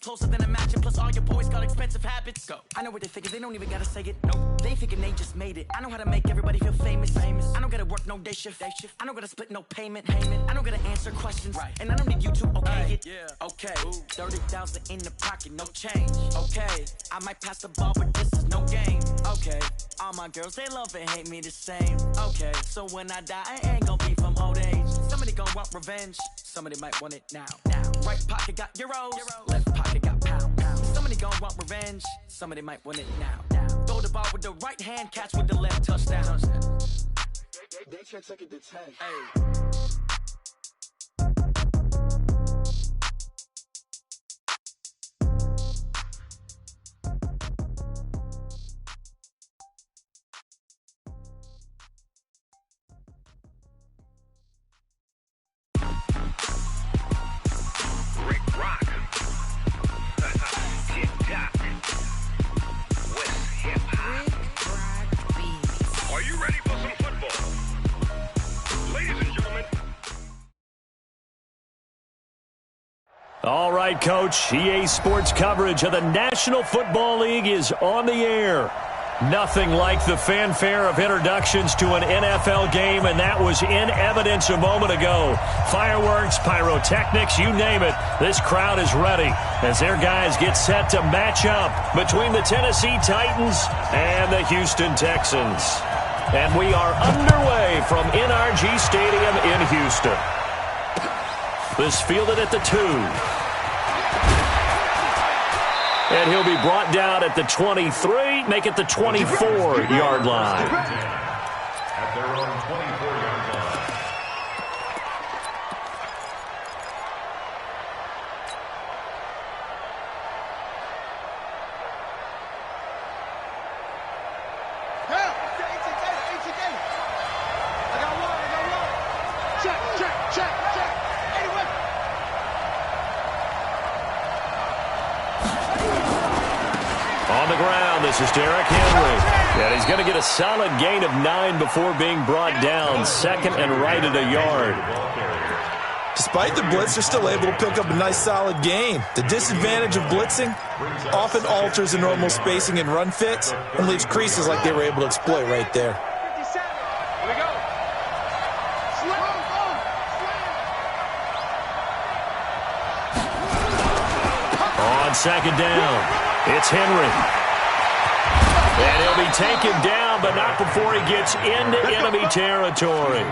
closer than a match, and plus all your boys got expensive habits. Go. I know what they thinking, they don't even gotta say it. No, they thinking they just made it. I know how to make everybody feel famous. I don't gotta work no day shift. I don't gotta split no payment. I don't gotta answer questions. Right. And I don't need you to okay it. Yeah. Okay. 30,000 in the pocket, no change. Okay. I might pass the ball, but this is no game. Okay. All my girls, they love and hate me the same. Okay. So when I die, I ain't gonna be from old age. Somebody gonna want revenge. Somebody might want it now. Right pocket got euros. Left pocket got pounds. Somebody gonna want revenge. Somebody might want it now. Throw the ball with the right hand, catch with the left, touchdown. They check second to 10. Hey. All right, Coach, EA Sports coverage of the National Football League is on the air. Nothing like the fanfare of introductions to an NFL game, and that was in evidence a moment ago. Fireworks, pyrotechnics, you name it. This crowd is ready as their guys get set to match up between the Tennessee Titans and the Houston Texans. And we are underway from NRG Stadium in Houston. This fielded at the 2. And he'll be brought down at the 23, make it the 24-yard line. At their own 24-yard line. On the ground, this is Derrick Henry. And he's going to get a solid gain of 9 before being brought down. Second and right at a yard. Despite the blitz, they're still able to pick up a nice solid gain. The disadvantage of blitzing often alters the normal spacing and run fits and leaves creases like they were able to exploit right there. On second down, it's Henry. And he'll be taken down, but not before he gets into enemy territory.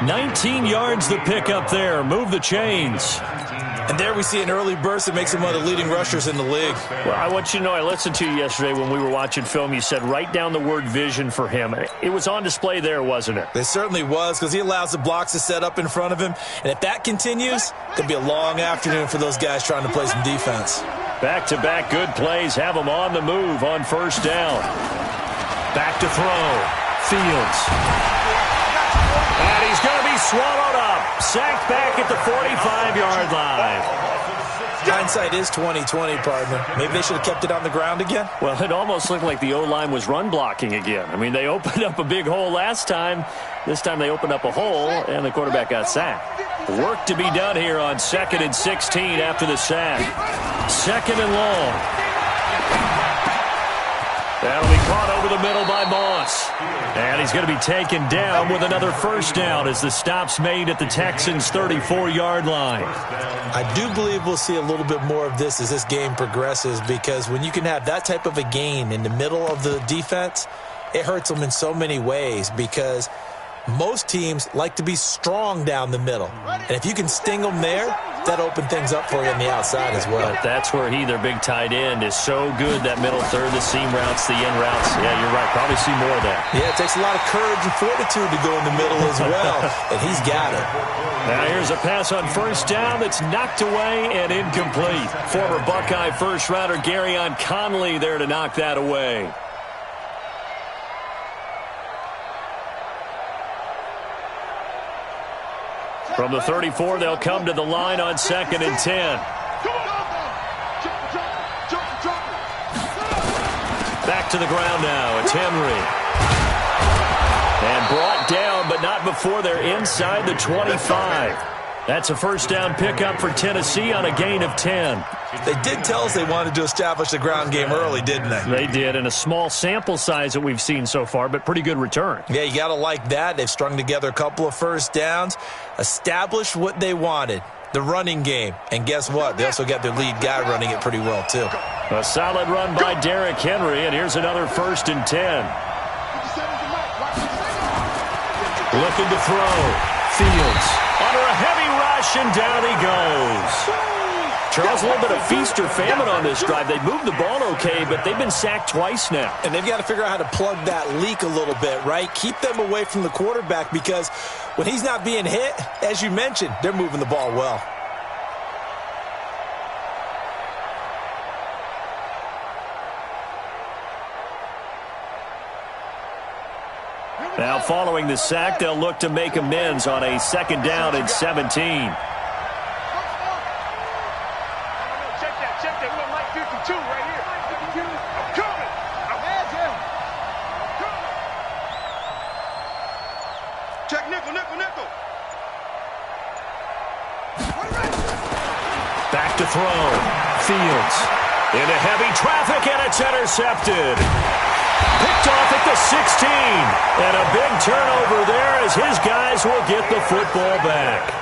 19 yards the pickup there. Move the chains. And there we see an early burst that makes him one of the leading rushers in the league. Well, I want you to know, I listened to you yesterday when we were watching film. You said write down the word vision for him. It was on display there, wasn't it? It certainly was, because he allows the blocks to set up in front of him. And if that continues, it'll be a long afternoon for those guys trying to play some defense. Back-to-back good plays have him on the move on first down. Back to throw. Fields. And he's going to be swallowed up. Sacked back at the 45-yard line. Hindsight is 20/20, partner. Maybe they should have kept it on the ground again. Well, it almost looked like the O-line was run blocking again. I mean, they opened up a big hole last time. This time they opened up a hole, and the quarterback got sacked. Work to be done here on 2nd and 16 after the sack. 2nd and long. That'll be caught over the middle by Moss. And he's going to be taken down with another first down as the stop's made at the Texans' 34-yard line. I do believe we'll see a little bit more of this as this game progresses, because when you can have that type of a gain in the middle of the defense, it hurts them in so many ways, because most teams like to be strong down the middle. And if you can sting them there, that opens things up for you on the outside as well. But that's where their big tight end, is so good, that middle third, the seam routes, the in routes. Yeah, you're right. Probably see more of that. Yeah, it takes a lot of courage and fortitude to go in the middle as well, and he's got it. Now here's a pass on first down that's knocked away and incomplete. Former Buckeye first-rounder Garyon Conley there to knock that away. From the 34, they'll come to the line on 2nd and 10. Back to the ground now. It's Henry. And brought down, but not before they're inside the 25. That's a first down pickup for Tennessee on a gain of 10. They did tell us they wanted to establish the ground game early, didn't they? They did, and a small sample size that we've seen so far, but pretty good return. Yeah, you got to like that. They've strung together a couple of first downs, established what they wanted, the running game. And guess what? They also got their lead guy running it pretty well, too. A solid run by Derrick Henry, and here's another 1st and 10. Looking to throw. Fields under a heavy rush, and down he goes. Charles, a little bit of feast or famine on this drive. They moved the ball okay, but they've been sacked twice now. And they've got to figure out how to plug that leak a little bit, right? Keep them away from the quarterback, because when he's not being hit, as you mentioned, they're moving the ball well. Now, following the sack, they'll look to make amends on a 2nd down and 17. Check that. We're on Mike 52 right here. I'm coming. Check nickel. Back to throw. Fields into heavy traffic, and it's intercepted. Picked off at the 16. And a big turnover there as his guys will get the football back.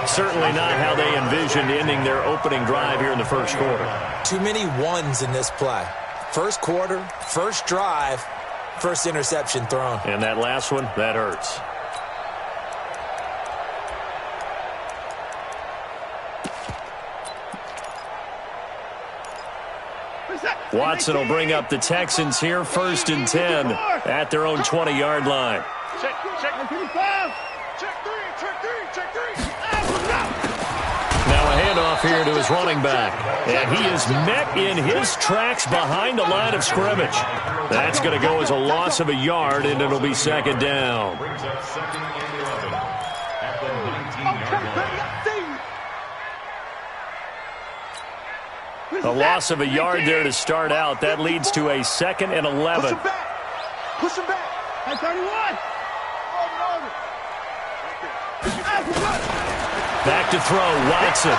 Certainly not how they envisioned ending their opening drive here in the first quarter. Too many ones in this play. First quarter, first drive, first interception thrown. And that last one, that hurts. Watson will bring up the Texans here, 1st and 10 at their own 20-yard line. Check 55. Check three. Now a handoff here to his running back. And he is met in his tracks behind the line of scrimmage. That's going to go as a loss of a yard, and it'll be 2nd down. Brings up 2nd and 11 at the 19-yard line. A loss of a yard there to start out. That leads to a 2nd and 11. Push him back. At 31. Back to throw, Watson.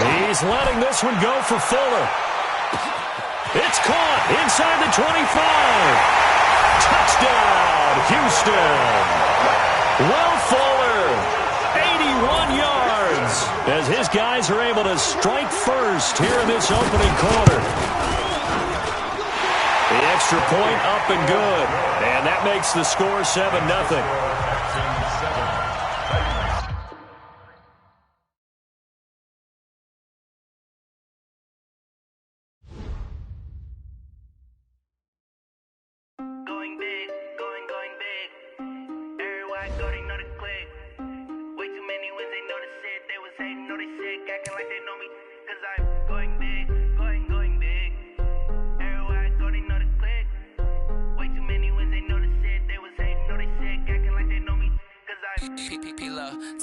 He's letting this one go for Fuller. It's caught inside the 25. Touchdown, Houston. Will Fuller, 81 yards. As his guys are able to strike first here in this opening quarter. The extra point up and good. And that makes the score 7-0.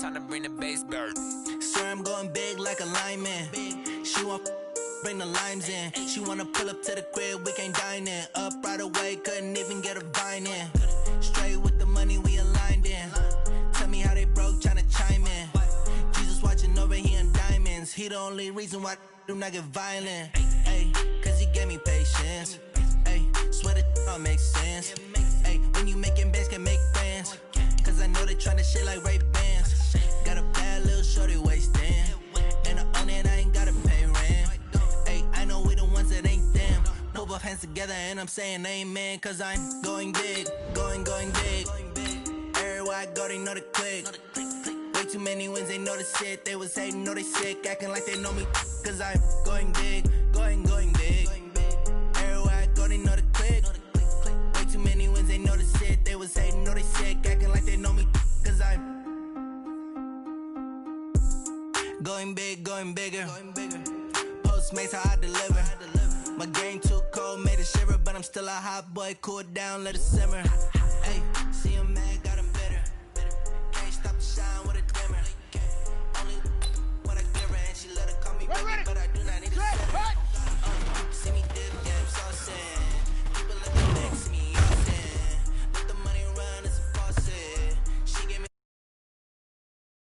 Time to bring the bass bird. Swear I'm going big like a lineman. She want bring the limes in. She wanna pull up to the crib, we can't dine in. Up right away, couldn't even get a vine in. Straight with the money we aligned in. Tell me how they broke, tryna chime in. Jesus watching over here in diamonds. He the only reason why I do not get violent. Ay, cause he gave me patience. Ay, swear that all makes sense. Ay, when you making bands can make friends. Cause I know they tryna shit like Ray-Bans. Got a bad little shorty wasting. And I own it, I ain't gotta pay rent. Ay, I know we the ones that ain't them. Put both hands together and I'm saying amen. Cause I'm going big, going big. Everywhere I go, they know the click. Way too many wins, they know the shit. They was hating, know they sick, acting like they know me. Cause I'm going big, going big. Everywhere I go, they know the click. Way too many wins, they know the shit. They was hating, know they sick, acting like they know me. Cause I'm going big, going bigger. Postmates, how I deliver. My game too cold, made it shiver, but I'm still a hot boy. Cool it down, let it simmer.